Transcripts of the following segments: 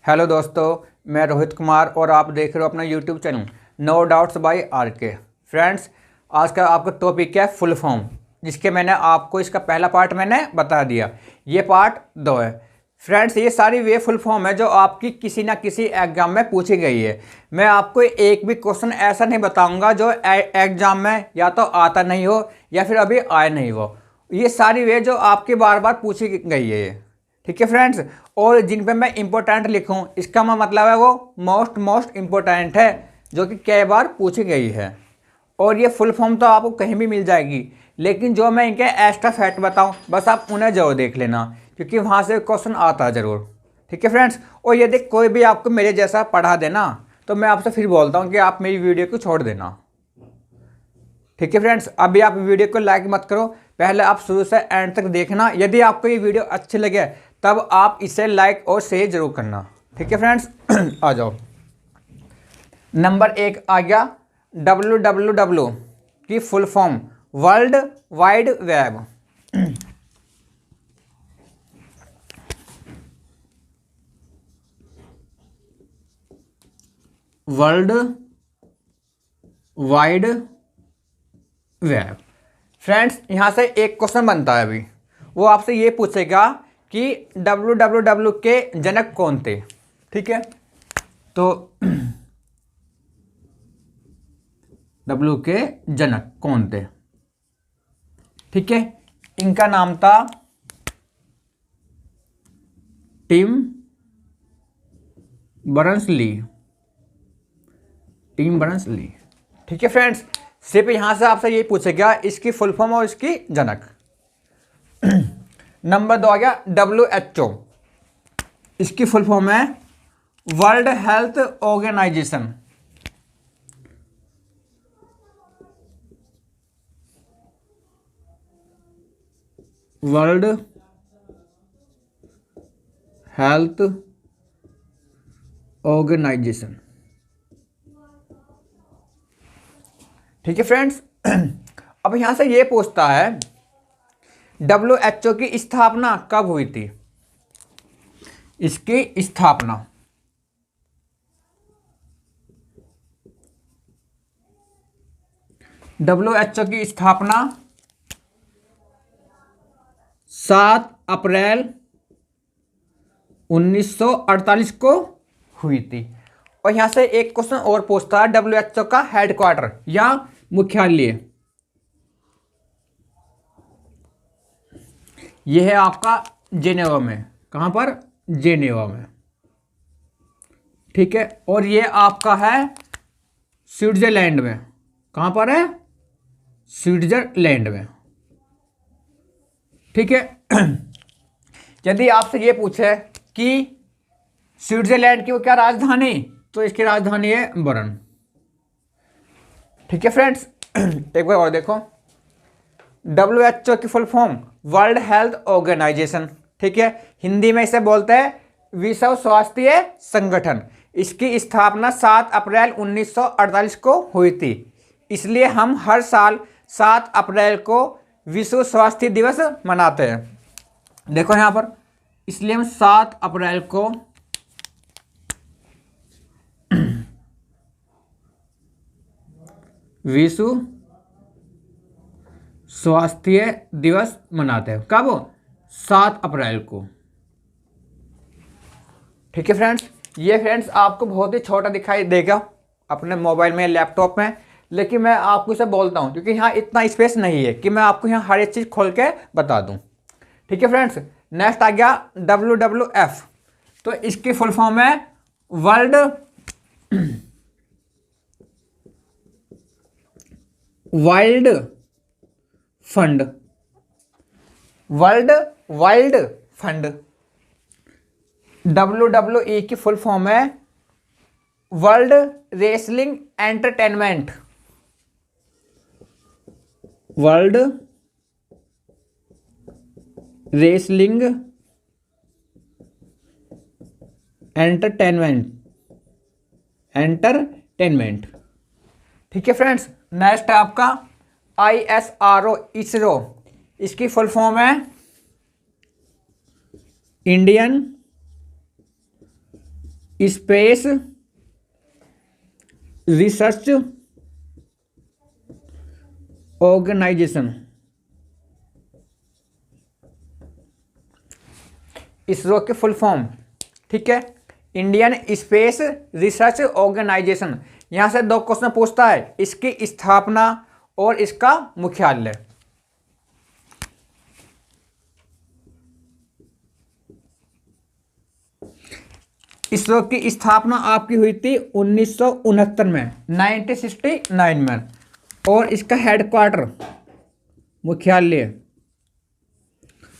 Hello दोस्तों, मैं रोहित कुमार और आप देख रहे हो अपना YouTube channel no doubts by RK. Friends, आज का आपका टॉपिक क्या है? फुल फॉर्म, जिसके मैंने आपको इसका पहला पार्ट मैंने बता दिया। ये पार्ट 2 है। फ्रेंड्स, ये सारी वे फुल फॉर्म है जो आपकी किसी ना किसी एग्जाम में पूछी गई है। मैं आपको एक भी क्वेश्चन ऐसा नहीं बताऊंगा जो एग्जाम में या तो आता नहीं हो या फिर अभी आए नहीं हो। ये सारी वे जो आपकी बार बार पूछी गई है, ठीक है फ्रेंड्स। और जिन पे मैं इंपॉर्टेंट लिखूं, इसका मतलब है वो मोस्ट इंपॉर्टेंट है, जो कि कई बार पूछी गई है। और ये फुल फॉर्म तो आपको कहीं भी मिल जाएगी, लेकिन जो मैं इनके एक्स्ट्रा फैक्ट बताऊं, बस आप उन्हें जरूर देख लेना, क्योंकि वहाँ से क्वेश्चन आता है ज़रूर। ठीक है फ्रेंड्स। और यदि कोई भी आपको मेरे जैसा पढ़ा देना, तो मैं आपसे फिर बोलता हूँ कि आप मेरी वीडियो को छोड़ देना। ठीक है फ्रेंड्स, अभी आप वीडियो को लाइक मत करो, पहले आप शुरू से एंड तक देखना। यदि आपको ये वीडियो अच्छी लगे तब आप इसे लाइक और शेयर जरूर करना। ठीक है फ्रेंड्स। आ जाओ, नंबर 1 आ गया WWW की full form world wide web. World wide web. Friends, यहां से एक क्वेश्चन बनता है अभी, वो आपसे ये पूछेगा कि WWW के जनक कौन थे। ठीक है, तो W के जनक कौन थे? ठीक है, इनका नाम था टिम बर्नर्स-ली। Tim Berners-Lee. ठीक है फ्रेंड्स, सिर्फ यहां से आपसे ये पूछेगा इसकी फुल फॉर्म और इसकी जनक। नंबर 2 आ गया WHO। इसकी फुल फॉर्म है world health organisation. World health organisation. ठीक है फ्रेंड्स। अब यहां से ये पूछता है WHO की स्थापना कब हुई थी? इसकी स्थापना WHO की स्थापना 7 अप्रैल 1948 को हुई थी। और यहां से एक क्वेश्चन और पूछता है WHO का हेडक्वार्टर या मुख्यालय। यह है आपका जेनेवा में। कहां पर? जेनेवा में। ठीक है, और यह आपका है स्विट्जरलैंड में। कहां पर है? स्विट्जरलैंड में। ठीक है। यदि आपसे ये पूछे कि स्विट्जरलैंड की वो क्या राजधानी, तो इसकी राजधानी है बर्न। ठीक है फ्रेंड्स, एक बार और देखो, WHO की full form world health organisation. ठीक है, हिंदी में इसे बोलते हैं विश्व स्वास्थ्य संगठन। इसकी स्थापना 7 अप्रैल 1948 को हुई थी, इसलिए हम हर साल 7 अप्रैल को विश्व स्वास्थ्य दिवस मनाते हैं। देखो यहां पर, इसलिए हम 7 अप्रैल को विश्व स्वास्थ्य दिवस मनाते हैं। कब? 7 अप्रैल को। ठीक है फ्रेंड्स, ये फ्रेंड्स आपको बहुत ही छोटा दिखाई देगा अपने मोबाइल में, लैपटॉप में, लेकिन मैं आपको इसे बोलता हूं क्योंकि यहाँ इतना स्पेस नहीं है कि मैं आपको यहाँ हर एक चीज़ खोल के बता दूं। ठीक है फ्रेंड्स, नेक्स्ट आ गया WWF। तो इसकी फुल फॉर्म है world wild fund. World wild fund. WWE की फुल फॉर्म है world wrestling entertainment. World wrestling entertainment. ठीक है फ्रेंड्स, नेक्स्ट है आपका ISRO, इसरो। इसकी फुल फॉर्म है Indian space research organisation, ISRO की फुल फॉर्म, ठीक है, इंडियन स्पेस रिसर्च ऑर्गेनाइजेशन। यहां से दो क्वेश्चन पूछता है, इसकी स्थापना और इसका मुख्यालय। इसरो की स्थापना आपकी हुई थी 1969 में, 1969 में, और इसका हेडक्वार्टर, मुख्यालय,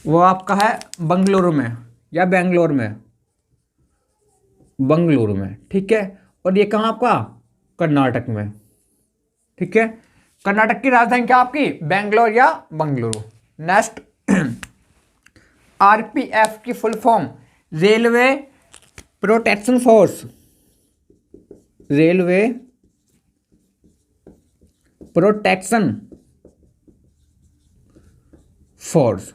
वो आपका है बंगलुरु में या बेंगलोर में, बंगलुरु में, ठीक है। और ये कहाँ आपका, कर्नाटक में, ठीक है। कर्नाटक की राजधानी क्या आपकी, बेंगलोर या बंगलुरु। नेक्स्ट, आरपीएफ की full form, railway protection force, railway protection force.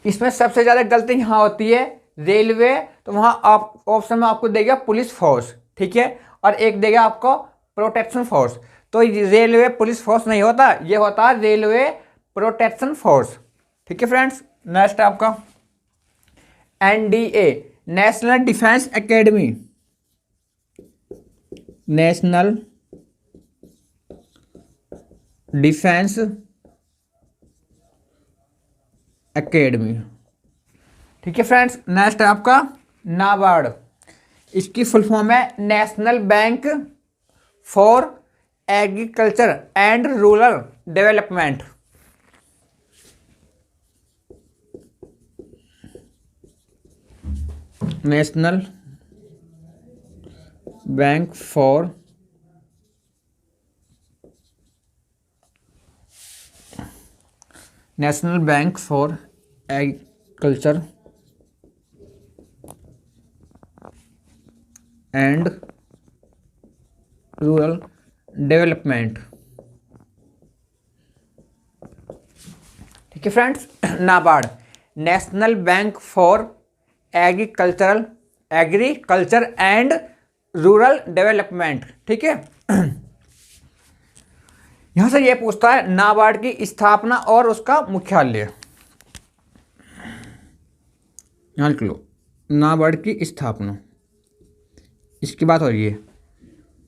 इसमें सबसे ज्यादा गलती यहां होती है रेलवे, तो वहां आप ऑप्शन में आपको देगा पुलिस फोर्स, ठीक है, और एक देगा आपको प्रोटेक्शन फोर्स। तो रेलवे पुलिस फोर्स नहीं होता, ये होता है रेलवे प्रोटेक्शन फोर्स, ठीक है फ्रेंड्स। नेक्स्ट आपका NDA, national defence academy, national defence academy, ठीक है फ्रेंड्स। नेक्स्ट है आपका नाबार्ड, इसकी फुल फॉर्म है national bank for agriculture and rural development. National bank for national bank for agriculture and rural development, ठीक है friends. NABARD, national bank for agriculture and rural development, ठीक है। यहां से ये पूछता है नाबार्ड की स्थापना और उसका मुख्यालय। यहां लिख लो नाबार्ड की स्थापना, इसकी बात हो रही है।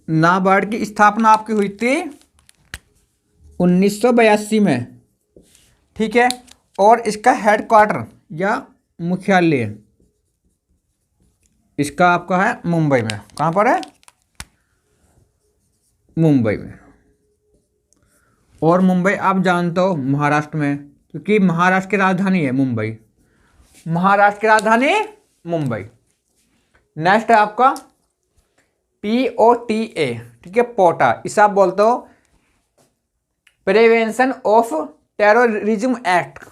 नाबार्ड की स्थापना आपकी हुई थी 1982 में, ठीक है, और इसका हेडक्वार्टर या मुख्यालय इसका आपका है मुंबई में। कहां पर है, मुंबई में। और मुंबई आप जानते हो महाराष्ट्र में, क्योंकि महाराष्ट्र की राजधानी है मुंबई, महाराष्ट्र की राजधानी मुंबई। नेक्स्ट है आपका POTA, ठीक है, पोटा, इसे आप बोलते हो prevention of terrorism act,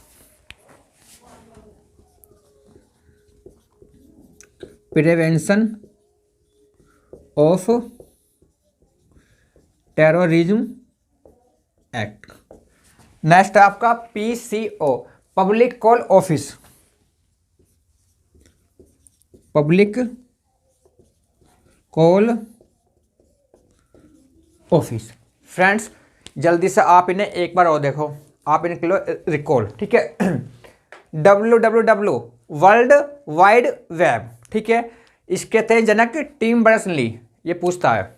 prevention of terrorism act. Next आपका PCO, public call office, public call office. Friends जल्दी से आप इन्हें एक बार और देखो, आप इन्हें लो रिकॉल, ठीक है। www, वर्ल्ड वाइड वेब, ठीक है, इसके थे जनक टिम बर्नर्स-ली, ये पूछता है।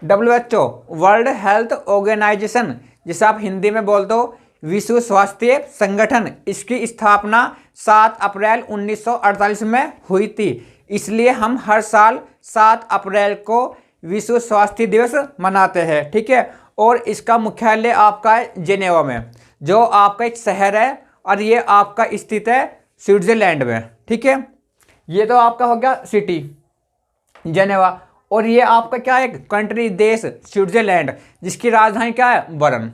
WHO, वर्ल्ड हेल्थ ऑर्गेनाइजेशन, जिसे आप हिंदी में बोलते हो विश्व स्वास्थ्य संगठन, इसकी स्थापना 7 अप्रैल 1948 में हुई थी, इसलिए हम हर साल 7 अप्रैल को विश्व स्वास्थ्य दिवस मनाते हैं, ठीक है। और इसका मुख्यालय आपका है जेनेवा में, जो आपका एक शहर है, और ये आपका स्थित है स्विट्जरलैंड में, ठीक है। ये तो आपका हो गया सिटी जेनेवा, और ये आपका क्या है, कंट्री, देश स्विट्जरलैंड, जिसकी राजधानी क्या है, Bern.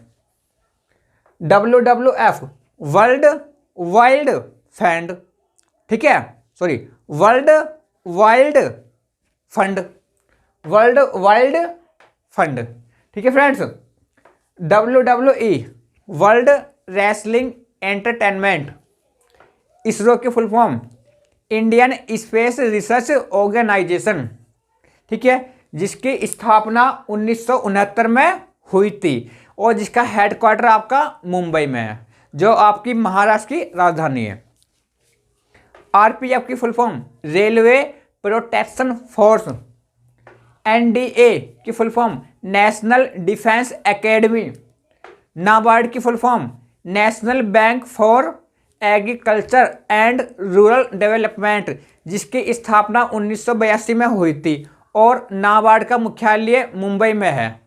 WWF, world wild fund, ठीक है, sorry world wild fund, world wild fund, ठीक है friends. WWE, world wrestling entertainment, ISRO की full form Indian space research organisation, ठीक है, जिसकी स्थापना 1969 में हुई थी और जिसका हेडक्वार्टर आपका मुंबई में है, जो आपकी महाराष्ट्र की राजधानी है। आरपीएफ की full form railway protection force. NDA की full form national defence academy. NABARD की full form national bank for agriculture and rural development, जिसकी स्थापना 1982 में हुई थी और नाबार्ड का मुख्यालय मुंबई में है।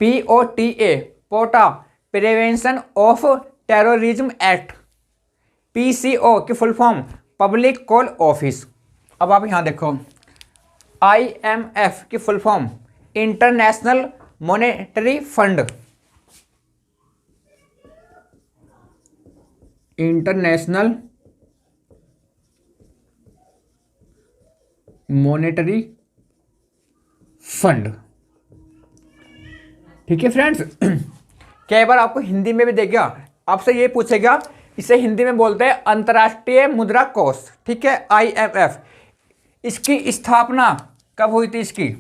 P O T A POTA prevention of terrorism act. PCO की full form public call office. अब आप यहां देखो, आईएमएफ की full form international monetary fund. International monetary fund, ठीक है फ्रेंड्स। कई बार आपको हिंदी में भी देगा, आपसे ये पूछेगा, इसे हिंदी में बोलते हैं अंतर्राष्ट्रीय मुद्रा कोष, ठीक है, आईएमएफ। इसकी स्थापना कब हुई थी?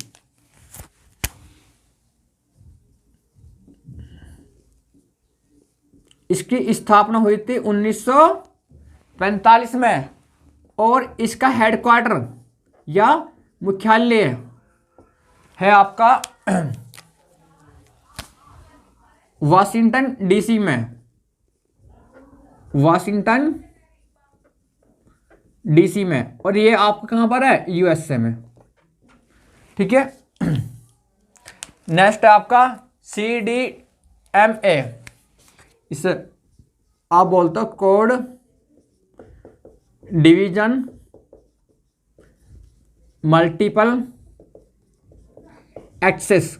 इसकी स्थापना हुई थी 1945 में और इसका हेडक्वार्टर या मुख्यालय है आपका वाशिंगटन डीसी में। वाशिंगटन डीसी में, और ये आपका कहां पर है? यूएसए में, ठीक है। नेक्स्ट है आपका सीडीएमए। इसे आप बोलते हो कोड डिवीजन मल्टीपल एक्सेस,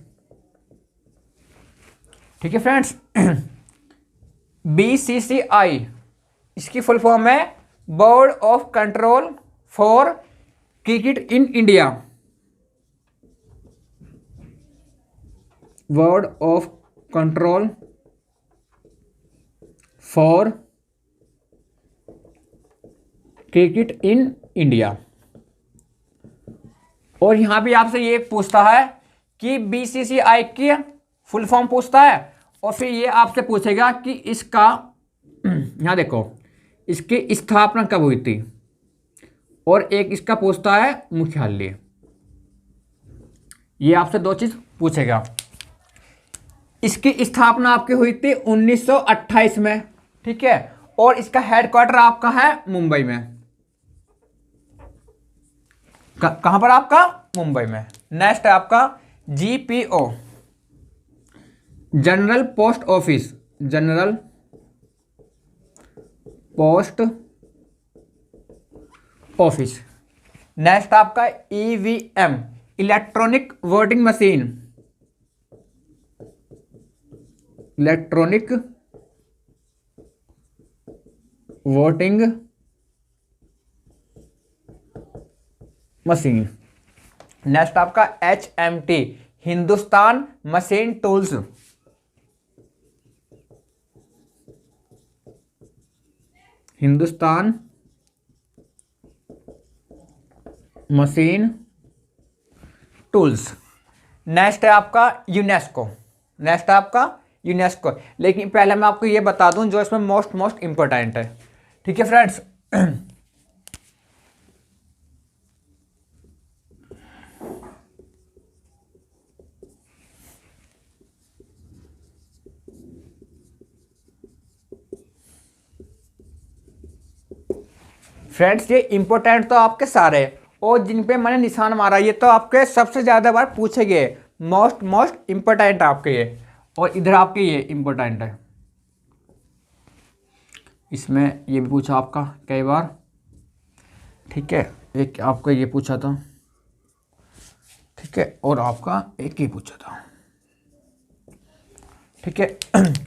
ठीक है फ्रेंड्स। बीसीसीआई, इसकी फुल फॉर्म है board of control for cricket in India. Board of control for cricket in India. और यहां भी आपसे ये पूछता है कि बीसीसीआई की फुल फॉर्म पूछता है, और फिर ये आपसे पूछेगा कि इसका यहां देखो, इसकी स्थापना कब हुई थी, और एक इसका पूछता है मुख्यालय। ये आपसे दो चीज पूछेगा। इसकी स्थापना आपकी हुई थी 1928 में, ठीक है, और इसका हेडक्वार्टर आपका है मुंबई में। कहां पर आपका? मुंबई में। नेक्स्ट है आपका GPO, general post office. General post office. Next आपका EVM, electronic voting machine. Electronic voting machine. Next आपका HMT, Hindustan machine tools. Hindustan machine tools. Next है आपका यूनेस्को। नेक्स्ट है आपका यूनेस्को, लेकिन पहले मैं आपको ये बता दूं जो इसमें मोस्ट इंपॉर्टेंट है, ठीक है फ्रेंड्स। फ्रेंड्स ये इंपॉर्टेंट तो आपके सारे, और जिन पे मैंने निशान मारा ये तो आपके सबसे ज़्यादा बार पूछे गए, मोस्ट इंपॉर्टेंट आपके ये, और इधर आपके ये इंपॉर्टेंट है। इसमें ये भी पूछा आपका कई बार, ठीक है, एक आपका ये पूछा था, ठीक है, और आपका एक ये पूछा था, ठीक है।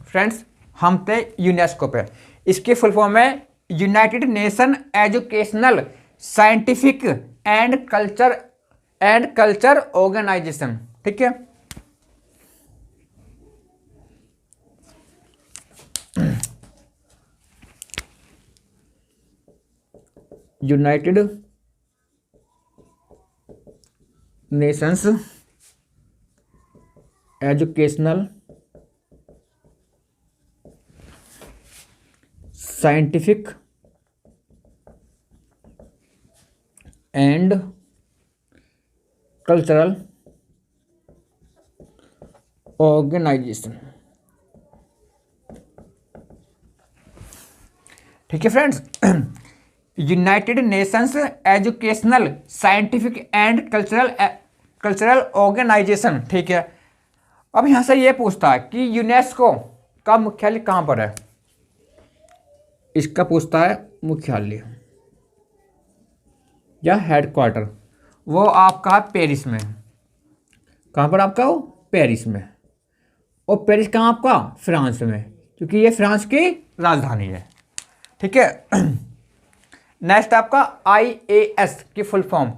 फ्रेंड्स हम थे यूनेस्को पे। इसकी फुल फॉर्म है United Nation educational scientific and culture organisation, ठीक है। United Nations educational scientific and cultural organisation. ठीक है friends, United Nations educational scientific and cultural organisation. ठीक है, अब यहां से ये पूछता है कि यूनेस्को का मुख्यालय कहां पर है। इसका पूछता है मुख्यालय या हेडक्वार्टर, वो आपका पेरिस में। कहां पर आपका वो? पेरिस में। और पेरिस कहाँ आपका? फ्रांस में, क्योंकि ये फ्रांस की राजधानी है। ठीक है, नेक्स्ट आपका IAS की full form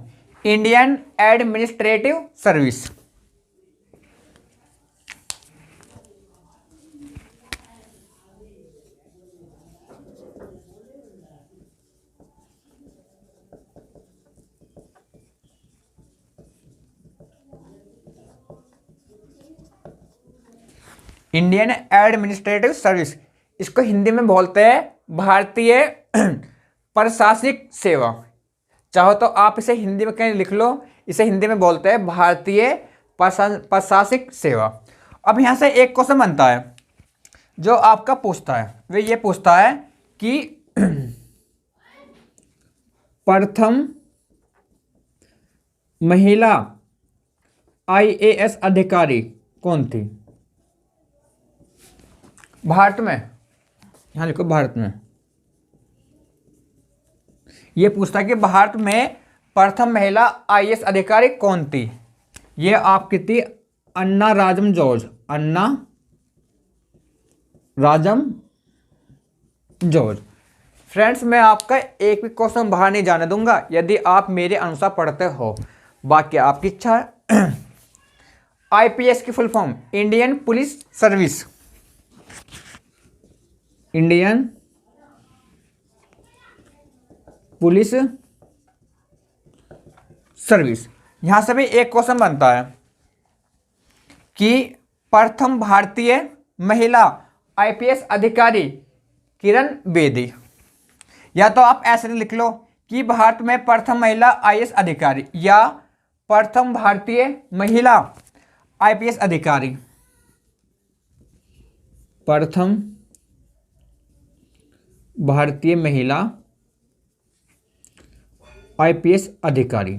Indian administrative service. Indian administrative service, इसको हिंदी में बोलते हैं भारतीय प्रशासनिक सेवा। चाहो तो आप इसे हिंदी में कहीं लिख लो, इसे हिंदी में बोलते हैं भारतीय प्रशासनिक सेवा। अब यहाँ से एक क्वेश्चन बनता है जो आपका पूछता है, वे ये पूछता है कि प्रथम महिला IAS अधिकारी कौन थी भारत में। यहां लिखो भारत में। ये पूछता है कि भारत में प्रथम महिला IAS अधिकारी कौन थी। ये आपकी थी अन्ना राजम जॉर्ज। अन्ना राजम जॉर्ज। फ्रेंड्स, मैं आपका एक भी क्वेश्चन बाहर नहीं जाने दूंगा यदि आप मेरे अनुसार पढ़ते हो, बाकी आपकी इच्छा है। IPS की full form Indian police service. Indian police service. यहां से भी एक क्वेश्चन बनता है कि प्रथम भारतीय महिला IPS अधिकारी किरण बेदी। या तो आप ऐसे लिख लो कि भारत में प्रथम महिला IAS अधिकारी, या प्रथम भारतीय महिला IPS अधिकारी। प्रथम भारतीय महिला IPS अधिकारी,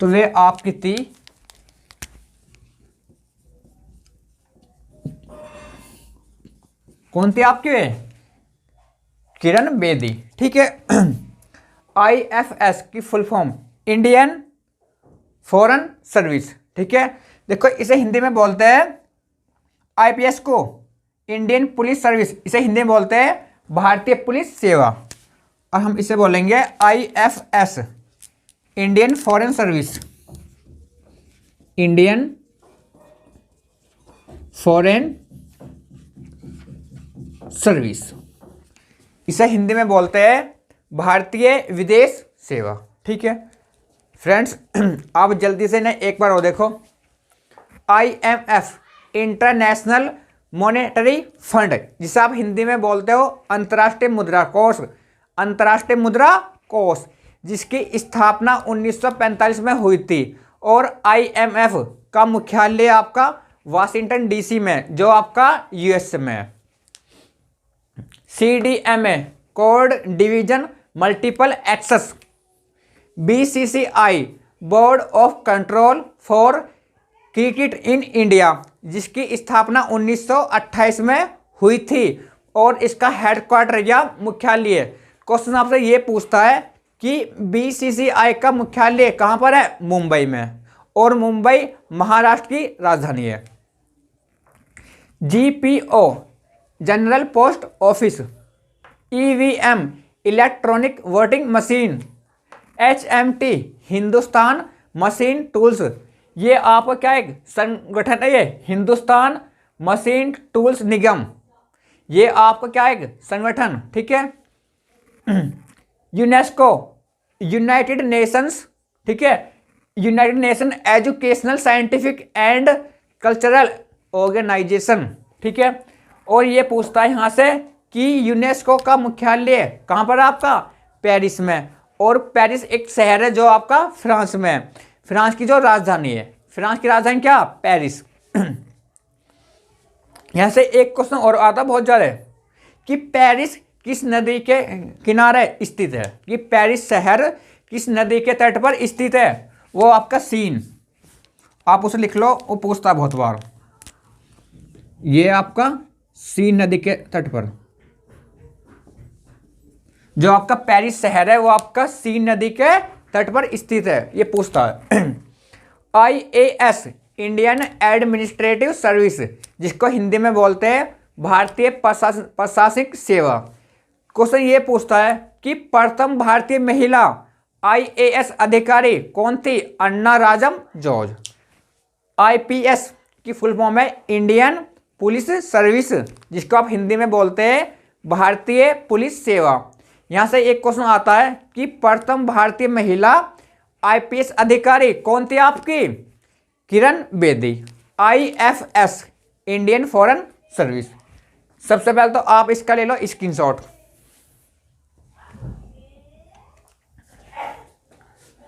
तो वे आपकी थी कौन थी आपकी? वे किरण बेदी। ठीक है, IFS की full form Indian foreign service. ठीक है, देखो इसे हिंदी में बोलते हैं IPS को इंडियन पुलिस सर्विस, इसे हिंदी में बोलते हैं भारतीय पुलिस सेवा। और हम इसे बोलेंगे IFS Indian foreign service. Indian foreign service, इसे हिंदी में बोलते हैं भारतीय विदेश सेवा। ठीक है फ्रेंड्स, आप जल्दी से ना एक बार और देखो, IMF इंटरनेशनल मॉनेटरी फंड, जिसे आप हिंदी में बोलते हो अंतर्राष्ट्रीय मुद्रा कोष। अंतर्राष्ट्रीय मुद्रा कोष जिसकी स्थापना 1945 में हुई थी, और IMF का मुख्यालय आपका वाशिंगटन DC में, जो आपका US में है। CDMA code division multiple access. BCCI board of control for cricket in India, जिसकी स्थापना 1928 में हुई थी, और इसका हेडक्वार्टर या मुख्यालय। क्वेश्चन आपसे ये पूछता है कि BCCI का मुख्यालय कहाँ पर है? मुंबई में, और मुंबई महाराष्ट्र की राजधानी है। GPO general post office. EVM electronic voting machine. HMT Hindustan machine tools, ये आपका क्या एक संगठन है, ये हिंदुस्तान मशीन टूल्स निगम, ये आपका क्या एक संगठन। ठीक है, यूनेस्को, यूनाइटेड नेशंस, ठीक है, United Nation educational scientific and cultural organisation, ठीक है। और ये पूछता है यहाँ से कि यूनेस्को का मुख्यालय कहाँ पर है आपका, पेरिस में। और पेरिस एक शहर है जो आपका फ्रांस में है, फ्रांस की जो राजधानी है, फ्रांस की राजधानी क्या, पेरिस। यहाँ से एक क्वेश्चन और आता बहुत ज़्यादा है कि पेरिस किस नदी के किनारे स्थित है, कि पेरिस शहर किस नदी के तट पर स्थित है, वो आपका सीन, आप उसे लिख लो, वो पूछता है बहुत बार। ये आपका सीन नदी के तट पर, जो आपका पेरिस शहर है वो आपका सीन नदी के तट पर स्थित है, ये पूछता है। IAS, इंडियन एडमिनिस्ट्रेटिव सर्विस, जिसको हिंदी में बोलते हैं भारतीय प्रशासनिक सेवा। क्वेश्चन ये पूछता है कि प्रथम भारतीय महिला IAS अधिकारी कौन थी, अन्ना राजम जॉर्ज। IPS की फुल फॉर्म है इंडियन पुलिस सर्विस, जिसको आप हिंदी में बोलते हैं भारतीय पुलिस सेवा। यहाँ से एक क्वेश्चन आता है कि प्रथम भारतीय महिला IPS अधिकारी कौन थी आपकी, Kiran Bedi. IFS, Indian foreign service. सबसे पहले तो आप इसका ले लो स्क्रीनशॉट।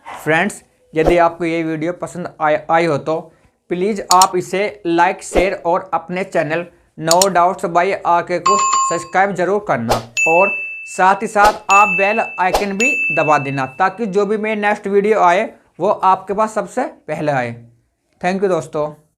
फ्रेंड्स, यदि आपको ये वीडियो पसंद आई हो तो प्लीज़ आप इसे लाइक, शेयर और अपने channel no doubts by RK को सब्सक्राइब जरूर करना, और साथ ही साथ आप बेल आइकन भी दबा देना, ताकि जो भी मेरी नेक्स्ट वीडियो आए वो आपके पास सबसे पहले आए। थैंक यू दोस्तों।